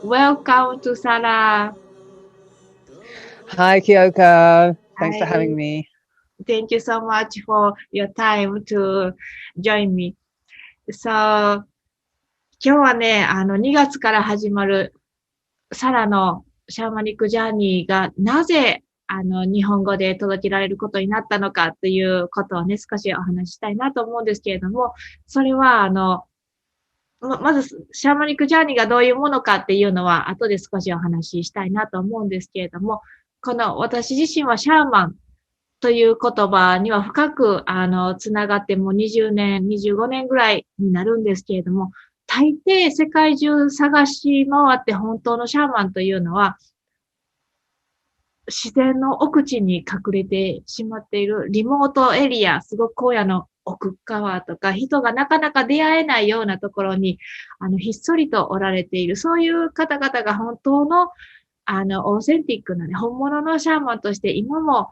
Welcome to Sara. Hi, Kyoko. Thanks for having me. Thank you so much for your time to join me. So, 今日はね、2月から始まるサラのシャーマニックジャーニーがなぜ、日本語で届けられることになったのかということをね、少しお話ししたいなと思うんですけれども、それは、まず、シャーマニックジャーニーがどういうものかっていうのは、後で少しお話ししたいなと思うんですけれども、この私自身はシャーマンという言葉には深く、つながってもう20年、25年ぐらいになるんですけれども、大抵世界中探し回って本当のシャーマンというのは、自然の奥地に隠れてしまっているリモートエリア、すごく荒野の奥側とか、人がなかなか出会えないようなところに、ひっそりとおられている、そういう方々が本当の、オーセンティックなね、本物のシャーマンとして今も、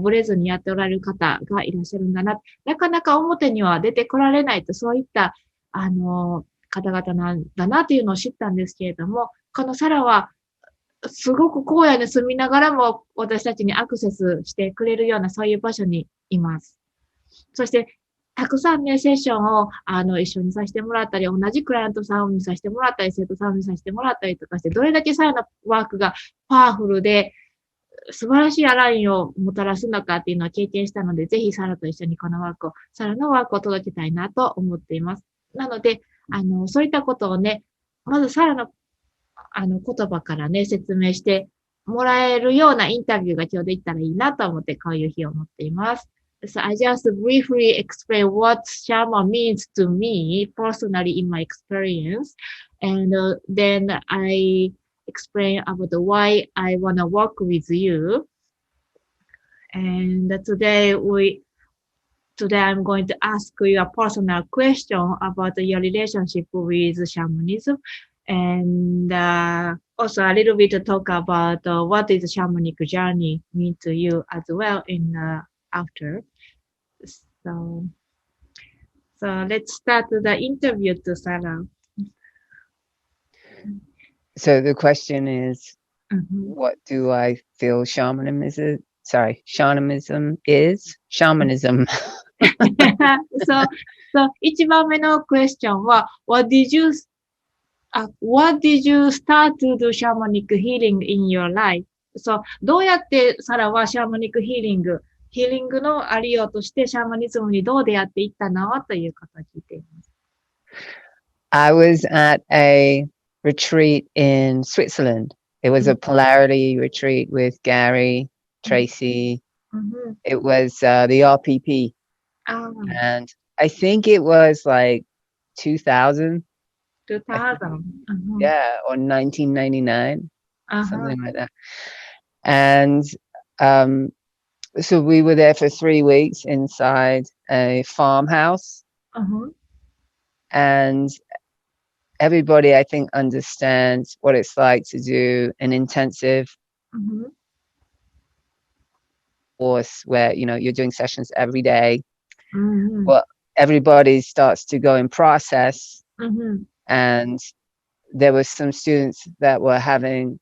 ブレずにやっておられる方がいらっしゃるんだな。なかなか表には出てこられないと、そういった、方々なんだなというのを知ったんですけれども、このサラは、すごく荒野に住みながらも私たちにアクセスしてくれるようなそういう場所にいます。そして、たくさんね、セッションを、一緒にさせてもらったり、同じクライアントさんを見させてもらったり、生徒さんを見させてもらったりとかして、どれだけサラのワークがパワフルで、素晴らしいアラインをもたらすのかっていうのを経験したので、ぜひサラと一緒にこのワークを、サラのワークを届けたいなと思っています。なので、そういったことをね、まずサラの言葉からね、説明してもらえるようなインタビューが今日できたらいいなと思って、こういう日を持っています。So I just briefly explain what Shama means to me personally in my experience. And then I explain about why I want to work with you. And today I'm going to ask you a personal question about your relationship with shamanism and also a little bit to talk about what is shamanic journey mean to you as well in after. So, so let's start the interview to Sarah. So the question is, Mhm. what do I feel shamanism is? Shamanism. so, so 一番目のクエスチョンは、what did you start to do shamanic healing in your life? そう、どうやってサラはシャーマニックヒーリングのありようとしてシャーマニズムにどう出会っていったのということを聞いています。I was at a retreat in Switzerland. It was a polarity retreat with Gary, Tracy. Mm-hmm. It was the RPP. And I think it was like 2000. 2000. Yeah, or 1999, something like that. And so we were there for 3 weeks inside a farmhouse. And everybody, I think, understands what it's like to do an intensive course where, you know, you're doing sessions every day. Well, everybody starts to go in process. And there were some students that were having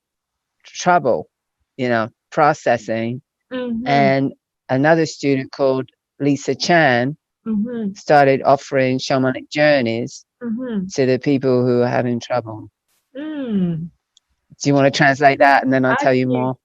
trouble, you know, processing. And another student called Lisa Chan started offering shamanic journeys to the people who are having trouble. Do you want to translate that and then I'll tell you more?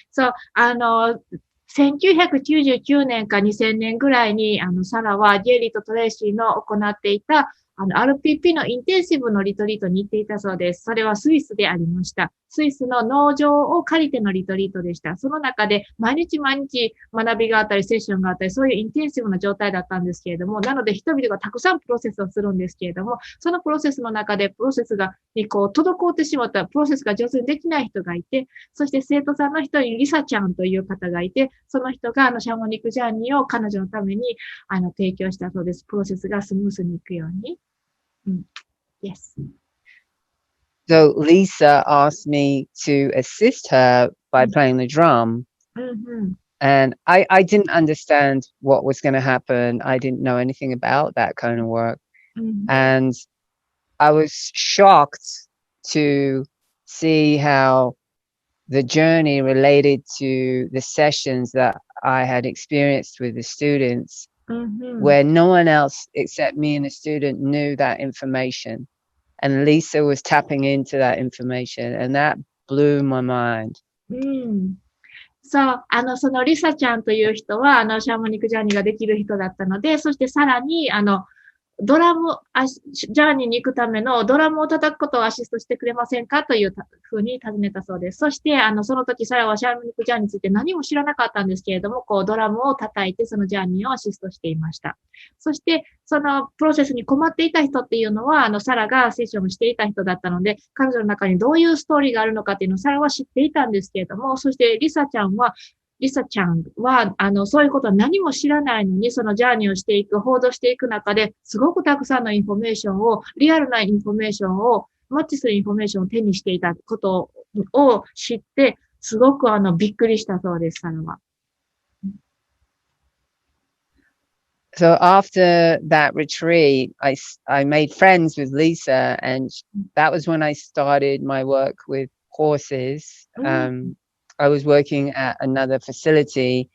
So, 1999年か2000年ぐらいに、サラはゲイリーとトレイシーの行っていた、RPP のインテンシブのリトリートに行っていたそうです。それはスイスでありました。スイスの農場を借りてのリトリートでした。その中で毎日毎日学びがあったり、セッションがあったり、そういうインテンシブな状態だったんですけれども、なので人々がたくさんプロセスをするんですけれども、そのプロセスの中でプロセスに滞ってしまったプロセスが上手にできない人がいて、そして生徒さんの一人にリサちゃんという方がいて、その人がシャーモニックジャーニーを彼女のために提供したそうです。プロセスがスムースにいくように。Yes. So Lisa asked me to assist her by playing the drum. And I didn't understand what was going to happen. I didn't know anything about that kind of work. And I was shocked to see how the journey related to the sessions that I had experienced with the students, where no one else except me and the student knew that information. And Lisa was tapping into that information, and that blew my mind. そう、そのリサちゃんという人は、シャーマニックジャーニーができる人だったので、そしてさらに、ドラム、ジャーニーに行くためのドラムを叩くことをアシストしてくれませんかというふうに尋ねたそうです。そして、その時、サラはシャーマニックジャーニーについて何も知らなかったんですけれども、こう、ドラムを叩いて、そのジャーニーをアシストしていました。そして、そのプロセスに困っていた人っていうのは、サラがセッションをしていた人だったので、彼女の中にどういうストーリーがあるのかっていうのをサラは知っていたんですけれども、そしてリサちゃんは、そういうことは何も知らないのに、そのジャーニーをしていく、報道していく中で、すごくたくさんのインフォメーションを、リアルなインフォメーションを、マッチするインフォメーションを手にしていたことを知って、すごくびっくりしたそうです、サラは。So after that retreat, I made friends with Lisa, and that was when I started my work with horses. I was working at another facility,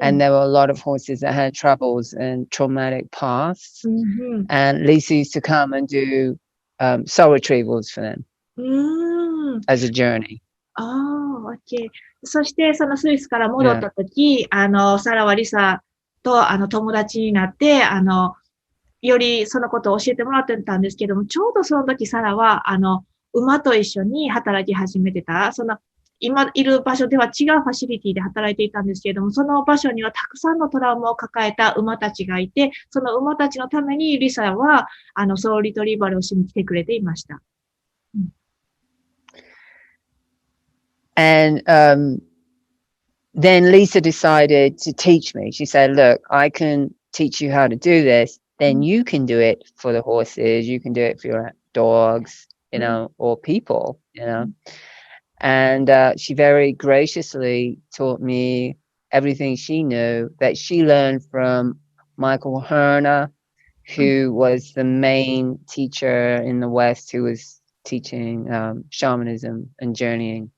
and there were a lot of horses that had troubles and traumatic pasts. And Lisa used to come and do soul retrievals for them as a journey. Oh, okay. そして、そのスイスから戻った時、サラはリサと、友達になって、よりそのことを教えてもらってたんですけども、ちょうどその時サラは、馬と一緒に働き始めてた、今いる場所では違うファシリティで働いていたんですけれども、その場所にはたくさんのトラウマを抱えた馬たちがいて、その馬たちのためにリサは、ソウルリトリーバルをしに来てくれていました。And then Lisa decided to teach me. She said, look, I can teach you how to do this. Then you can do it for the horses. You can do it for your dogs, you know, or people, you know. And she very graciously taught me everything she knew that she learned from Michael Herner, who was the main teacher in the West who was teaching shamanism and journeying.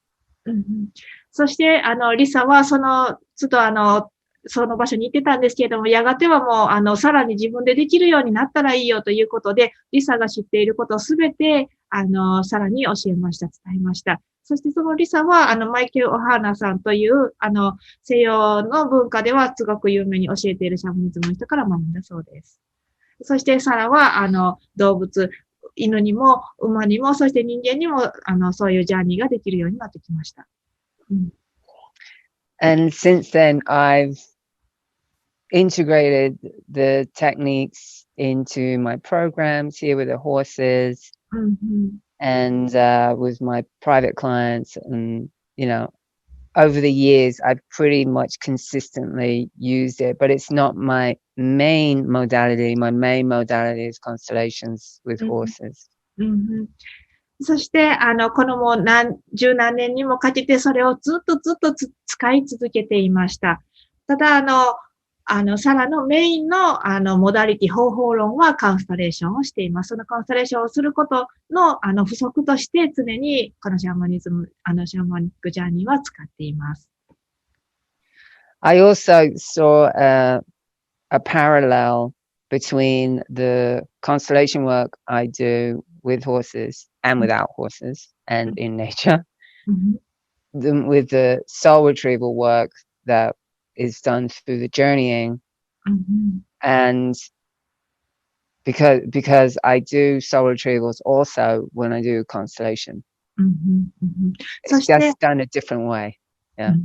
そして、リサはその場所に行ってたんですけれども、やがてはもう、さらに自分でできるようになったらいいよということで、リサが知っていることをすべて、さらに教えました、伝えました。そしてそのリサは、マイケル・オハーナさんという、西洋の文化ではすごく有名に教えているシャムニズムの人から学んだそうです。そしてサラは、動物、犬にも馬にも、そして人間にも、そういうジャーニーができるようになってきました。And since then, I've integrated the techniques into my programs here with the horses and with my private clients. And, you know, over the years, I've pretty much consistently used it, but it's not my main modality. My main modality is constellations with horses. そして、このもう十何年にもかけてそれをずっと使い続けていました。ただ、サラのメインの、モダリティ、方法論はカンスタレーションをしています。そのカンスタレーションをすることの、不足として常にこのシャーマニズム、シャーマニックジャーニーは使っています。I also saw a parallel between the constellation work I do with horses and without horses and in nature, with the soul retrieval work that is done through the journeying. And because I do soul retrievals also when I do constellation. It's just done a different way. Yeah.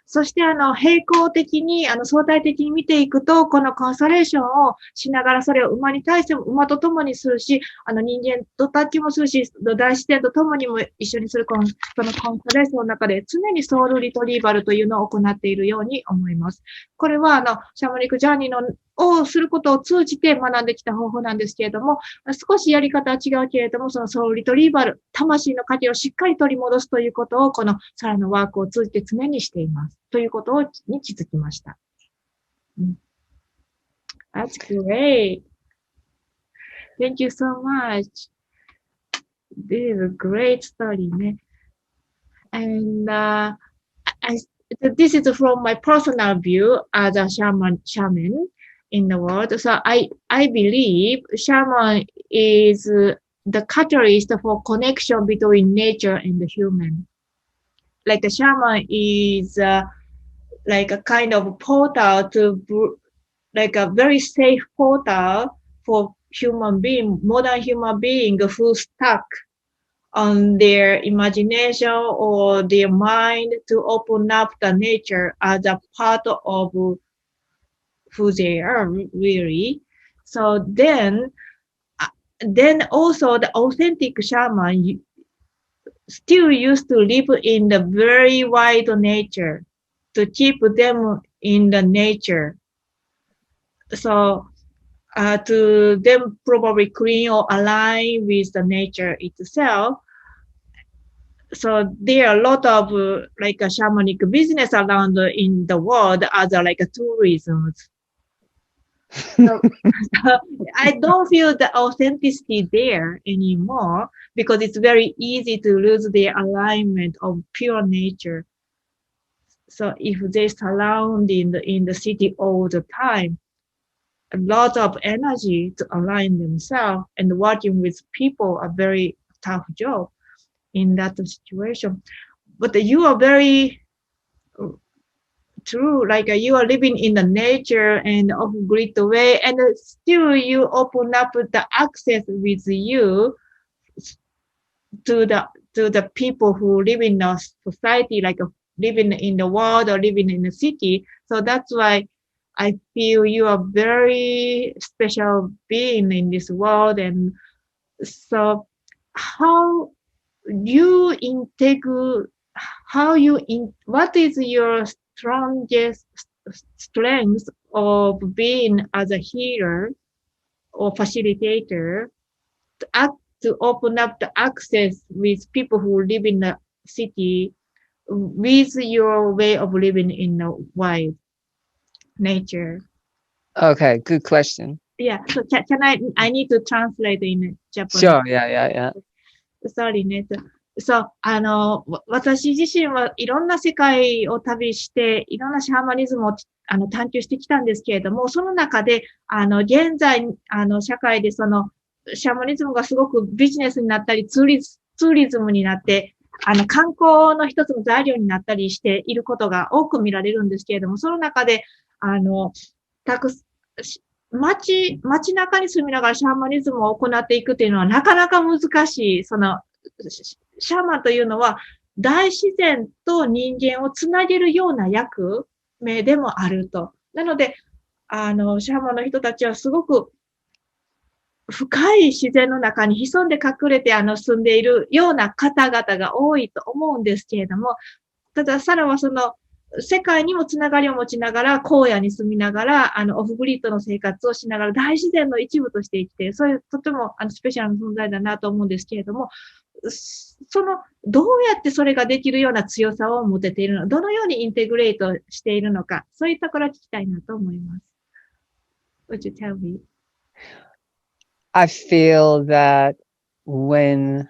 そして、並行的に、相対的に見ていくと、このコンスタレーションをしながら、それを馬に対しても、馬と共にするし、人間とタッチもするし、大自然と共にも一緒にするそのコンスタレーションの中で、常にソウルリトリーバルというのを行っているように思います。これは、シャマニックジャーニーをすることを通じて学んできた方法なんですけれども、少しやり方は違うけれども、そのソウルリトリーバル、魂の糧をしっかり取り戻すということを、このサラのワークを通じて常にしています。ということに気づきました。That's great. Thank you so much. this is a great story, ne? And this is from my personal view as a shaman in the world. So I believe shaman is the catalyst for connection between nature and the human. Like a shaman is like a kind of portal to like a very safe portal for modern human being who stuck on their imagination or their mind to open up the nature as a part of who they are really. So then also the authentic shaman still used to live in the very wide nature to keep them in the nature. So to them probably clean or align with the nature itself. So there are a lot of like a shamanic business around in the world as like a tourism. So I don't feel the authenticity there anymore because it's very easy to lose the alignment of pure nature. So if they surround in the city all the time, a lot of energy to align themselves and working with people a very tough job in that situation. But you are very true, like you are living in the nature and off-grid way, and still you open up the access with you to the people who live in a society, like living in the world or living in the city. So that's why I feel you are very special being in this world. And so how you integrate, what is your strongest strength of being as a healer or facilitator to open up the access with people who live in the city with your way of living in the wild nature? Okay, good question. Yeah, so can I need to translate in Japanese. Sure, yeah. Sorry ね。そう、私自身はいろんな世界を旅して、いろんなシャーマニズムを探求してきたんですけれども、その中で、現在、社会でシャーマニズムがすごくビジネスになったり、ツーリズムになって、観光の一つの材料になったりしていることが多く見られるんですけれども、その中で、街中に住みながらシャーマニズムを行っていくというのはなかなか難しい。シャーマンというのは大自然と人間をつなげるような役目でもあると。なので、シャーマンの人たちはすごく深い自然の中に潜んで隠れて住んでいるような方々が多いと思うんですけれども、ただサラは世界にもつながりを持ちながら、荒野に住みながら、オフグリッドの生活をしながら、大自然の一部として生きている。そういう、とても、スペシャルな存在だなと思うんですけれども、どうやってそれができるような強さを持てているのか、どのようにインテグレートしているのか、そういったところを聞きたいなと思います。Would you tell me? I feel that when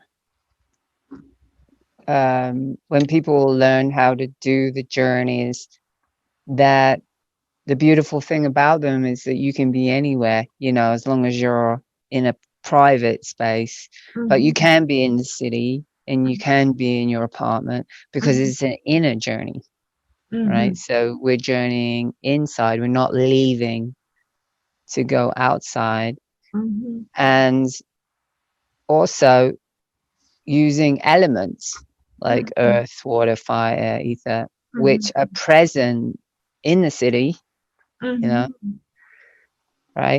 people learn how to do the journeys, that the beautiful thing about them is that you can be anywhere, as long as you're in a private space, but you can be in the city and you can be in your apartment because it's an inner journey, right? So we're journeying inside, we're not leaving to go outside. And also using elements like earth, water, fire, ether, which are present in the city, right?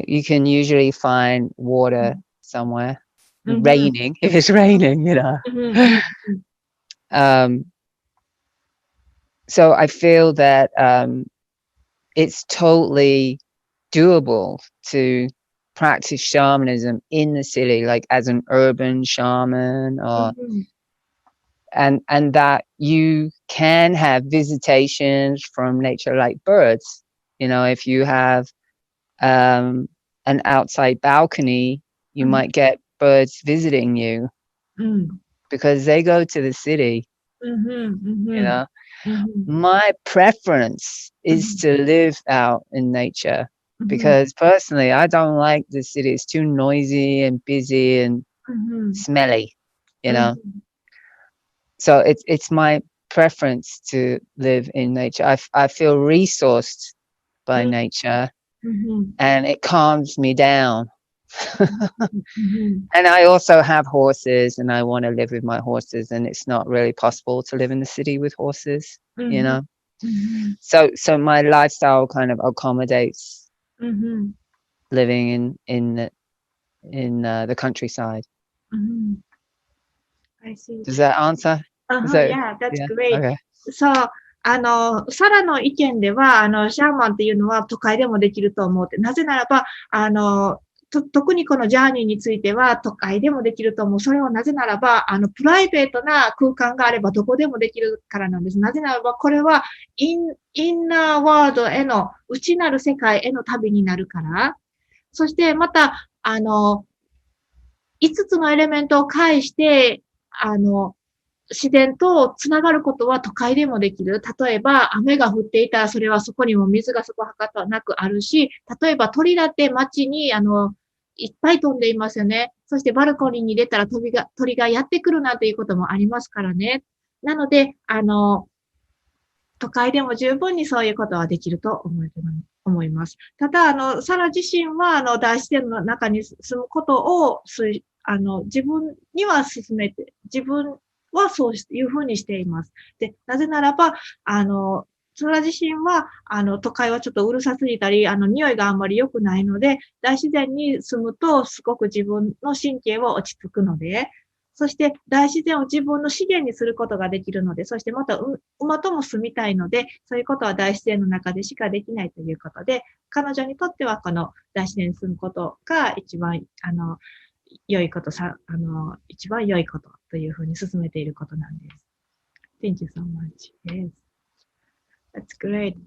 You can usually find water somewhere, raining, if it's raining, So I feel that it's totally doable to practice shamanism in the city, like as an urban shaman, or and that you can have visitations from nature, like birds. If you have an outside balcony, you might get birds visiting you, because they go to the city. You know, my preference is to live out in nature because personally, I don't like the city. It's too noisy and busy and smelly, you know. So it's my preference to live in nature. I feel resourced by nature, and it calms me down. And I also have horses, and I want to live with my horses, and it's not really possible to live in the city with horses, you know. So my lifestyle kind of accommodates living in the countryside. I see. Does that answer? Yeah, that's great. Okay. So, サラの意見では、シャーマンっていうのは都会でもできると思うって。なぜならば、特にこのジャーニーについては都会でもできると思う。それはなぜならば、プライベートな空間があればどこでもできるからなんです。なぜならば、これはインナーワールドへの、内なる世界への旅になるから。そしてまた、5つのエレメントを介して、自然とつながることは都会でもできる。例えば、雨が降っていたら、それはそこにも水がそこはかとなくあるし、例えば鳥だって街に、いっぱい飛んでいますよね。そしてバルコニーに出たら鳥がやってくるなんていうこともありますからね。なので、都会でも十分にそういうことはできると思います。ただ、サラ自身は、大自然の中に住むことを、自分には進めて、自分はそういうふうにしています。で、なぜならば、サラ自身は、都会はちょっとうるさすぎたり、匂いがあんまり良くないので、大自然に住むと、すごく自分の神経は落ち着くので、そして大自然を自分の資源にすることができるので、そしてまた馬とも住みたいので、そういうことは大自然の中でしかできないということで、彼女にとってはこの大自然に住むことが一番、良いこと、一番良いことというふうに進めていることなんです。Thank you so much. Yes. That's great.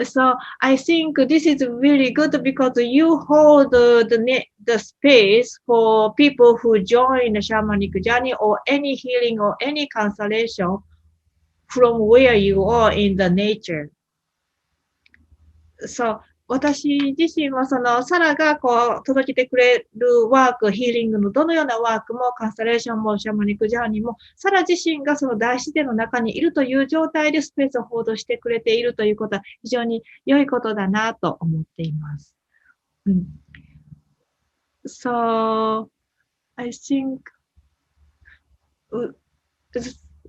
So I think this is really good because you hold the space for people who join the shamanic journey or any healing or any constellation from where you are in the nature. So 私自身はサラが届けてくれるワーク、ヒーリングのどのようなワークも、カンスタレーションも、シャマニックジャーニーも、サラ自身がその大自然の中にいるという状態でスペースを報道してくれているということは非常に良いことだなと思っています。So, I think,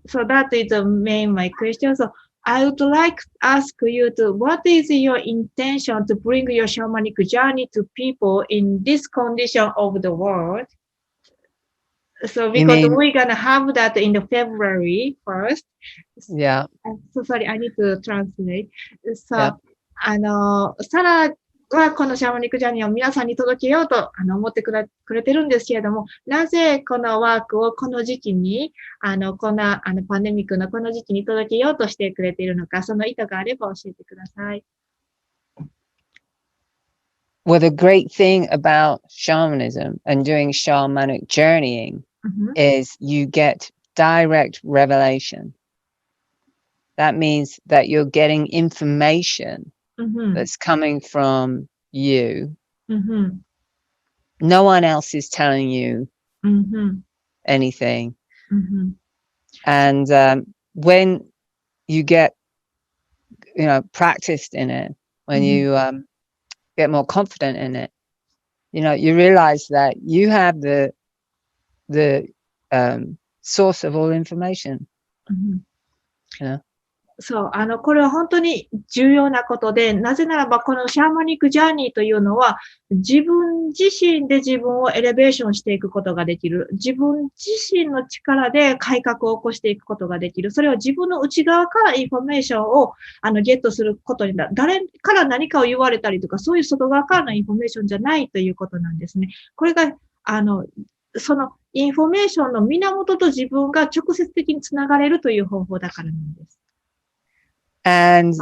so that is the main my question. So, I would like to ask you what is your intention to bring your shamanic journey to people in this condition of the world? So because we're going to have that in the February 1st. Yeah. So sorry, I need to translate. So,サラはこのシャマニックジャーニーを皆さんに届けようと思ってくれてるんですけれども、なぜこのワークをこの時期に、こんなパンデミックのこの時期に届けようとしてくれているのか、その意図があれば教えてください。Well, the great thing about shamanism and doing shamanic journeying is you get direct revelation. That means that you're getting information.That's coming from you. No one else is telling you anything. And when you get, practiced in it, when you get more confident in it, you realize that you have the source of all information. You know?そう、これは本当に重要なことで、なぜならばこのシャーマニックジャーニーというのは、自分自身で自分をエレベーションしていくことができる。自分自身の力で改革を起こしていくことができる。それは自分の内側からインフォメーションをゲットすることになる。誰から何かを言われたりとか、そういう外側からのインフォメーションじゃないということなんですね。これが、そのインフォメーションの源と自分が直接的につながれるという方法だからなんです。And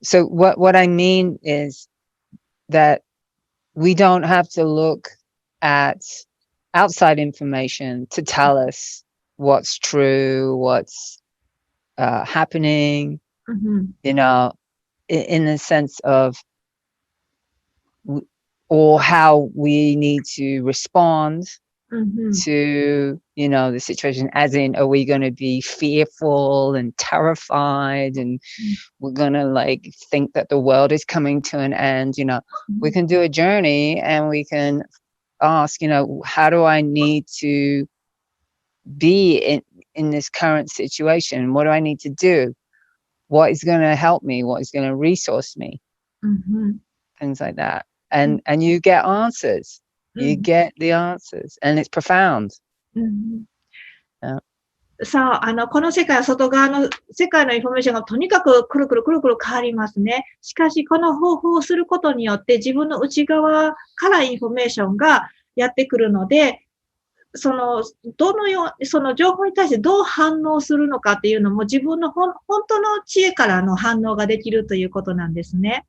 so what I mean is that we don't have to look at outside information to tell us what's true, what's happening, you know, in the sense of, or how we need to respond to, you know, the situation, as in, are we going to be fearful and terrified and we're going to like think that the world is coming to an end? You know, we can do a journey and we can ask, you know, how do I need to be in this current situation? What do I need to do? What is going to help me? What is going to resource me? Things like that. And you get answers. You get the answers, and it's profound. さあ、この世界は外側の世界のインフォメーションがとにかくくるくるくるくる変わりますね。しかし、この方法をすることによって自分の内側からインフォメーションがやってくるので、その情報に対してどう反応するのかっていうのも自分の本当の知恵からの反応ができるということなんですね。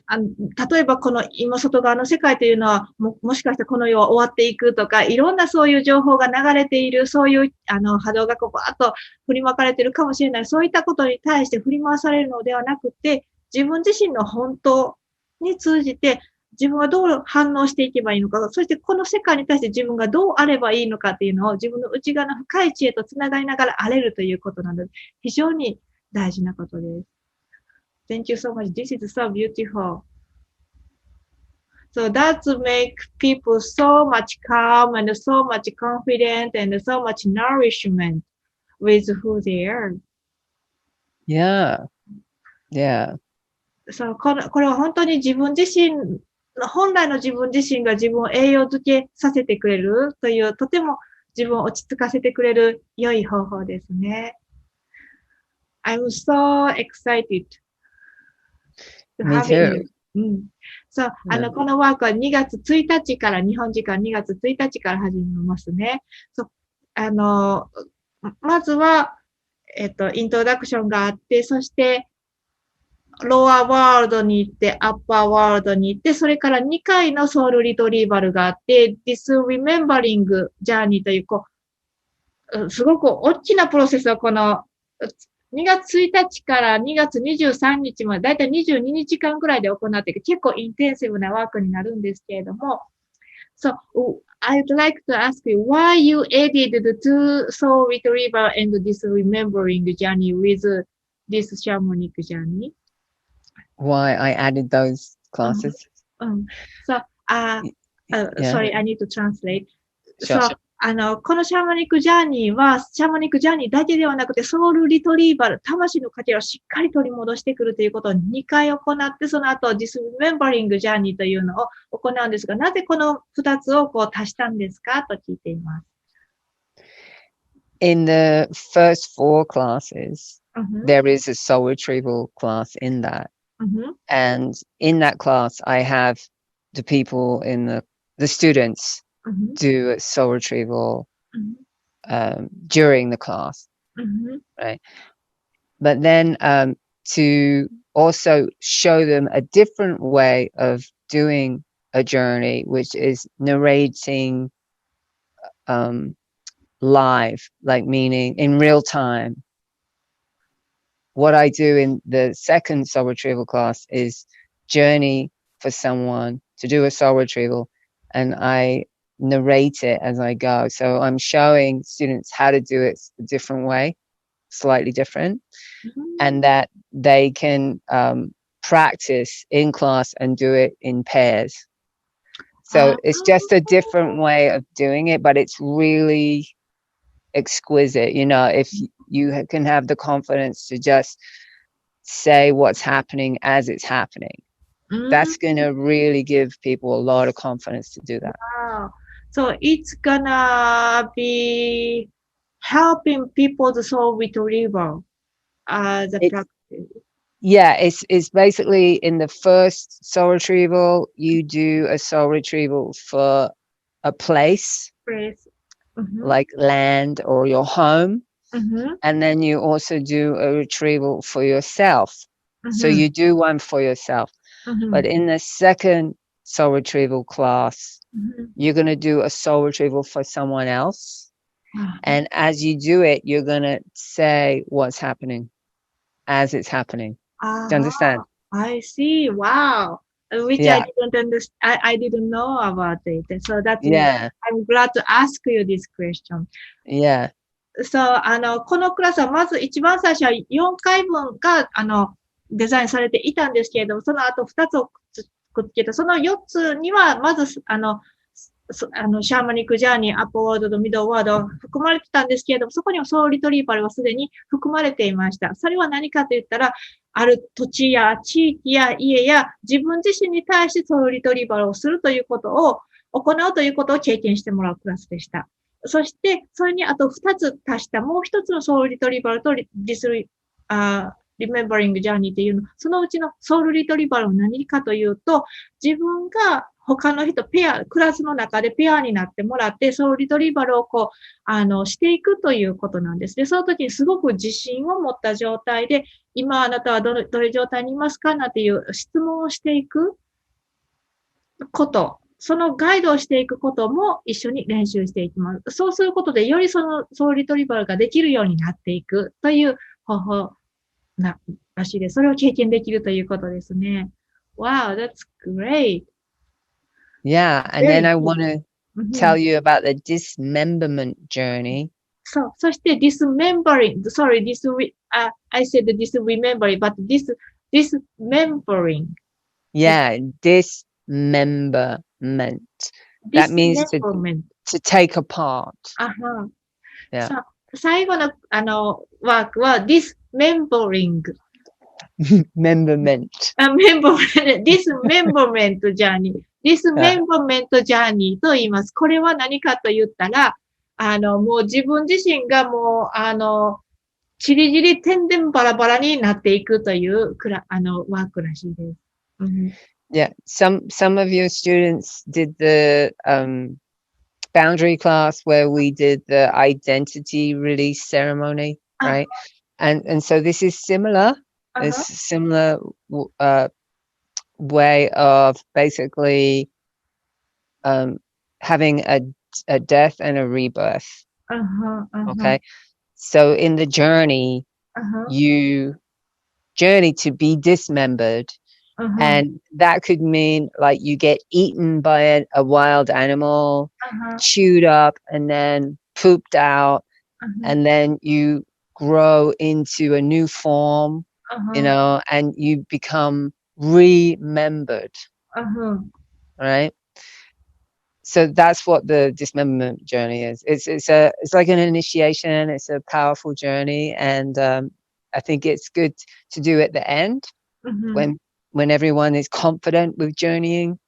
例えばこの今外側の世界というのはもしかしてこの世は終わっていくとか、いろんなそういう情報が流れている、そういう波動がこうバーッと振りまかれているかもしれない。そういったことに対して振り回されるのではなくて、自分自身の本当に通じて自分はどう反応していけばいいのか、そしてこの世界に対して自分がどうあればいいのかっていうのを自分の内側の深い知恵とつながりながらあれるということなので、非常に大事なことです。Thank you so much. This is so beautiful. So that make people so much calm and so much confident and so much nourishment with who they are. Yeah. Yeah. So これは本当に自分自身、本来の自分自身が自分を栄養づけさせてくれるという、とても自分を落ち着かせてくれる良い方法ですね。I'm so excited. Me too. そう、このワークは2月1日から、日本時間2月1日から始めますね。そう、まずは、イントロダクションがあって、そして、ローアワールドに行って、アッパーワールドに行って、それから2回のソウルリトリーバルがあって、This Remembering Journey という、すごく大きなプロセスをこの、2月1日から2月23日まで、だいたい22日間ぐらいで行っていく、結構インテンシブなワークになるんですけれども、So, I'd like to ask you why you added the two soul retrieval and this remembering journey with this shamanic journey? Why I added those classes? So, sorry, I need to translate. Sure. So, このシャーマニックジャーニーは、シャーマニックジャーニーだけではなくて、ソウルリトリーバル、魂の糧をしっかり取り戻してくるということを2回行って、その後、ディスメンバリングジャーニーというのを行うんですが、なぜこの2つを足したんですかと聞いています。In the first 4 classes, there is a soul retrieval class in that. And in that class, I have the people in the students do a soul retrieval during the class, right? But then to also show them a different way of doing a journey, which is narrating live, like meaning in real time. What I do in the second soul retrieval class is journey for someone to do a soul retrieval, and I narrate it as I go. So I'm showing students how to do it a different way, slightly different, and that they can practice in class and do it in pairs. So it's just a different way of doing it, but it's really exquisite. You know, if you can have the confidence to just say what's happening as it's happening, that's going to really give people a lot of confidence to do that. Wow. So it's gonna be helping people's soul retrieval the practice. Yeah, it's basically in the first soul retrieval, you do a soul retrieval for a place, like land or your home. And then you also do a retrieval for yourself. So you do one for yourself. But in the second soul retrieval class, you're going to do a soul retrieval for someone else. And as you do it, you're going to say what's happening as it's happening. Do you understand? I see. Wow. Which I didn't understand. I didn't know about it. So that's I'm glad to ask you this question. Yeah. そう、このクラスはまず一番最初は4回分が、デザインされていたんですけれども、その後2つをくっつけた。その4つには、まず、シャーマニックジャーニー、アップワードとミドルワードが含まれてたんですけれども、そこにはソウルリトリーバルはすでに含まれていました。それは何かと言ったら、ある土地や地域や家や自分自身に対してソウルリトリーバルをするということを、行うということを経験してもらうクラスでした。そして、それにあと2つ足したもう1つのソウルリトリーバルとリメンバリングジャーニーっていうの、そのうちのソウルリトリバルは何かというと、自分が他の人、クラスの中でペアになってもらって、ソウルリトリバルをしていくということなんです。で、その時にすごく自信を持った状態で、今あなたはどれ状態にいますかなんていう質問をしていくこと、そのガイドをしていくことも一緒に練習していきます。そうすることで、よりそのソウルリトリバルができるようになっていくという方法らしいです。それを経験できるということですね。Wow, that's great. Yeah, and then I want to tell you about the dismemberment journey. そう、そして dismembering, sorry, I said dismembering, but dismembering. Yeah, dismemberment. That means to take apart. あは。Yeah. さあ、最後のワークは dismembering. Memberment. dismemberment journey. dismemberment journey と言います。これは何かと言ったら、もう自分自身がもう、ちりじりてんでんバラバラになっていくというワークらしいです。Yeah, some of your students did the boundary class where we did the identity release ceremony, right? And so this is similar. It's a similar way of basically having a death and a rebirth. Okay, so in the journey, you journey to be dismembered. And that could mean like you get eaten by a wild animal, chewed up and then pooped out, and then you grow into a new form, you know, and you become remembered. Right? So that's what the dismemberment journey is. It's like an initiation. It's a powerful journey, and I think it's good to do at the end when everyone is confident with journeying.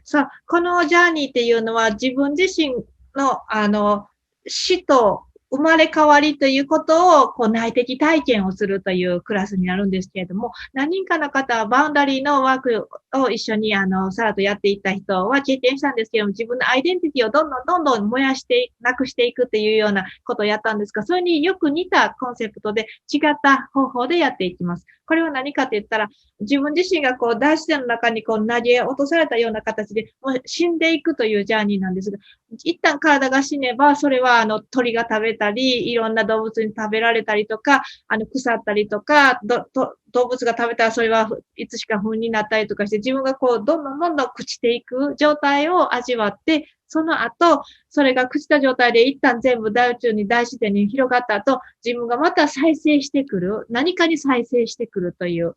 さあ、このジャーニーっていうのは自分自身の死と生まれ変わりということを内的体験をするというクラスになるんですけれども、何人かの方はバウンダリーのワークを一緒にサラとやっていった人は経験したんですけども、自分のアイデンティティをどんどん燃やしてなくしていくっていうようなことをやったんですが、それによく似たコンセプトで違った方法でやっていきます。これは何かと言ったら、自分自身が大自然の中に投げ落とされたような形でもう死んでいくというジャーニーなんですが、一旦体が死ねば、それは鳥が食べたり、いろんな動物に食べられたりとか、腐ったりとか、動物が食べたらそれはいつしか糞になったりとかして、自分がどんどん朽ちていく状態を味わって、その後、それが朽ちた状態で一旦全部大宇宙に大自然に広がった後、自分がまた再生してくる、何かに再生してくるという、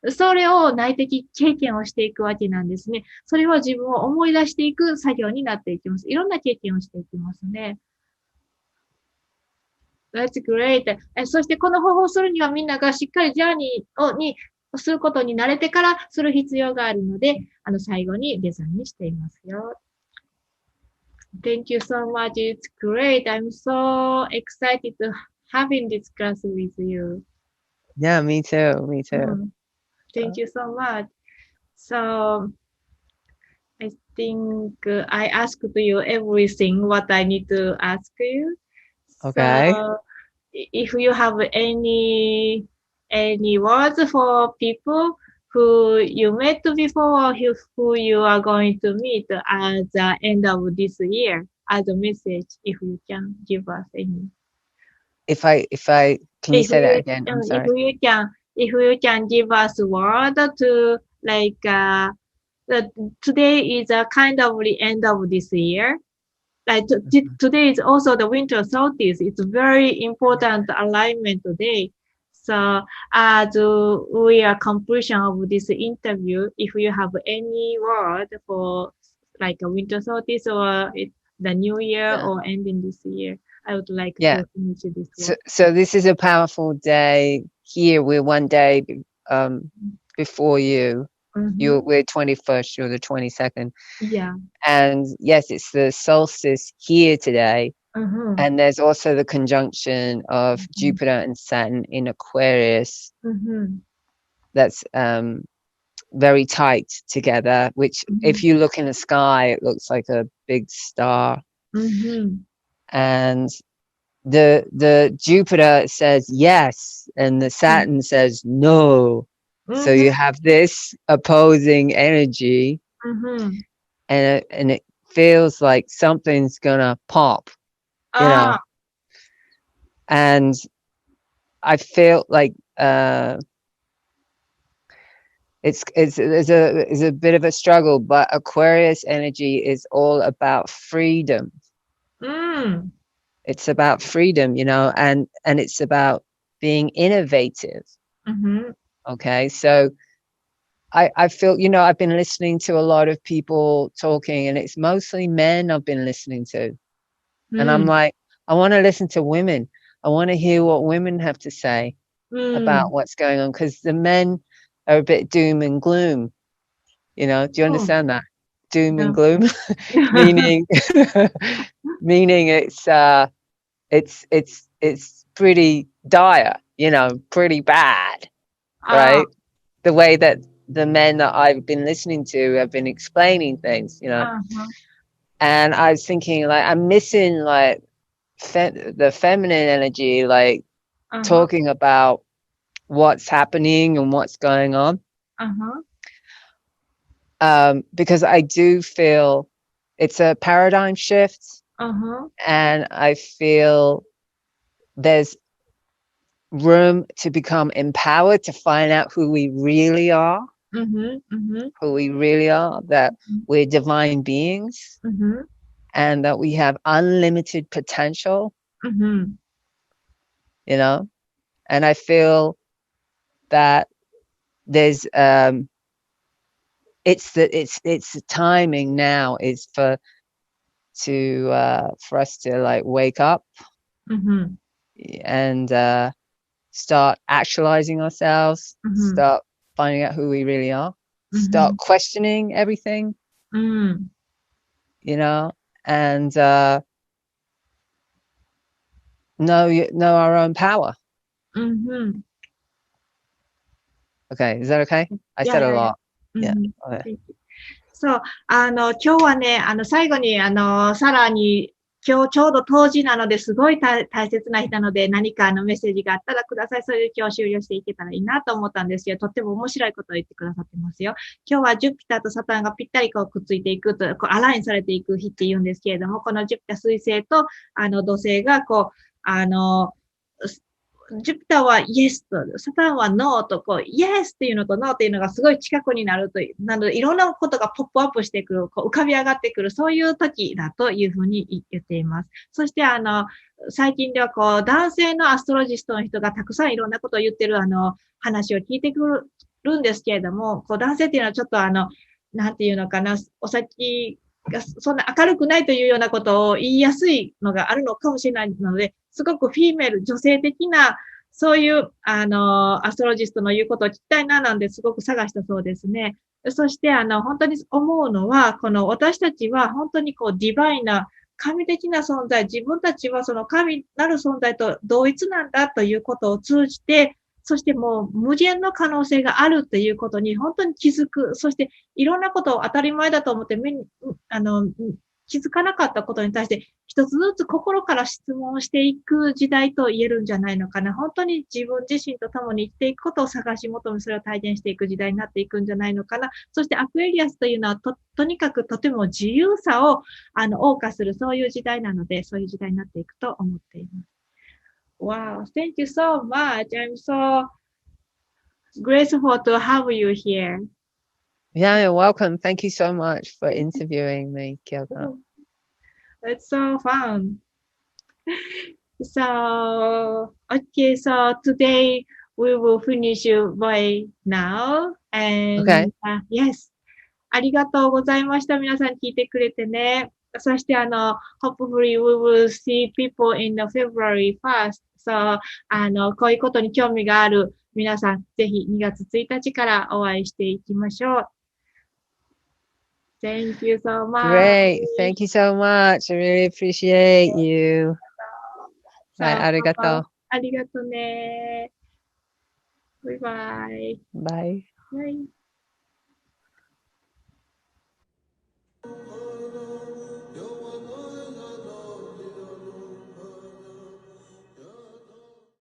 それを内的経験をしていくわけなんですね。それは自分を思い出していく作業になっていきます。いろんな経験をしていきますね。That's great. そしてこの方法をするにはみんながしっかりジャーニーにすることに慣れてからする必要があるので、最後にデザインにしていますよ。Thank you so much. It's great. I'm so excited to having this class with you. Yeah, me too. Me too. Thank you so much. So, I think I asked you everything what I need to ask you. Okay. So, if you have any words for people who you met before or who you are going to meet at the end of this year, as a message if you can give us any. Can you say that again? I'm sorry. If you can give us a word to like, today is a kind of the end of this year. Like today is also the winter solstice. It's very important alignment today. So as we are completion of this interview, if you have any word for like a winter solstice or the new year or ending this year, I would like to finish this one. So this is a powerful day. Here we're one day before you. We're 21st, you're the 22nd. Yeah. And yes, it's the solstice here today. And there's also the conjunction of Jupiter and Saturn in Aquarius. That's very tight together, which if you look in the sky, it looks like a big star. And the Jupiter says yes, and the Saturn says no. So you have this opposing energy, and it feels like something's gonna pop, you know. And I feel like it's a bit of a struggle, but Aquarius energy is all about freedom. It's about freedom, you know, and it's about being innovative. Okay, so I feel, you know, I've been listening to a lot of people talking, and it's mostly men I've been listening to. And I'm like, I want to listen to women. I want to hear what women have to say about what's going on, because the men are a bit doom and gloom. You know, do you understand that? Doom and gloom, meaning it's pretty dire, you know, pretty bad, right? The way that the men that I've been listening to have been explaining things, you know. And I was thinking, like, I'm missing like the feminine energy, like talking about what's happening and what's going on. Because I do feel it's a paradigm shift, and I feel there's room to become empowered, to find out who we really are, that we're divine beings, and that we have unlimited potential, you know. And I feel that there's it's the timing now is for us to like wake up and start actualizing ourselves, start finding out who we really are, start questioning everything, you know, and know our own power. Okay, is that okay? I said a lot. Yeah.そう、今日はね、最後に、さらに、今日ちょうど冬至なので、すごい大切な日なので、何かメッセージがあったらください。それで今日終了していけたらいいなと思ったんですよ。とっても面白いことを言ってくださってますよ。今日はジュピターとサタンがぴったりこうくっついていくと、こうアラインされていく日って言うんですけれども、このジュピター水星と、土星がこう、ジュピターはイエスと、サタンはノーと、こう、イエスっていうのとノーっていうのがすごい近くになると、なので、いろんなことがポップアップしてくる、こう浮かび上がってくる、そういう時だというふうに言っています。そして、最近では、こう、男性のアストロジストの人がたくさんいろんなことを言ってる、話を聞いてくるんですけれども、こう、男性っていうのはちょっとなんていうのかな、お先がそんな明るくないというようなことを言いやすいのがあるのかもしれないので、すごくフィーメール、女性的な、そういう、アストロジストの言うことを聞きたいな、なんですごく探したそうですね。そして、本当に思うのは、この私たちは本当にこう、ディバイな、神的な存在、自分たちはその神なる存在と同一なんだということを通じて、そしてもう無限の可能性があるということに本当に気づく。そしていろんなことを当たり前だと思って気づかなかったことに対して、一つずつ心から質問していく時代と言えるんじゃないのかな。本当に自分自身と共に生きていくことを探し求め、それを体現していく時代になっていくんじゃないのかな。そしてアクエリアスというのはとにかくとても自由さを謳歌するそういう時代なので、そういう時代になっていくと思っています。Wow, thank you so much. I'm so grateful to have you here. Yeah, you're welcome. Thank you so much for interviewing me, Kyoko. It's so fun. So, okay, so today we will finish by now. And Okay. Yes. ありがとうございました。皆さん聞いてくれてね。そしてhopefully we will see people in the February 1st. So, こういうことに興味がある皆さん、ぜひ2月1日からお会いしていきましょう。Thank you so much. Great. Thank you so much. I really appreciate you. はい、ありがとう。ありがとうね。バイバイ。バイ。バイ。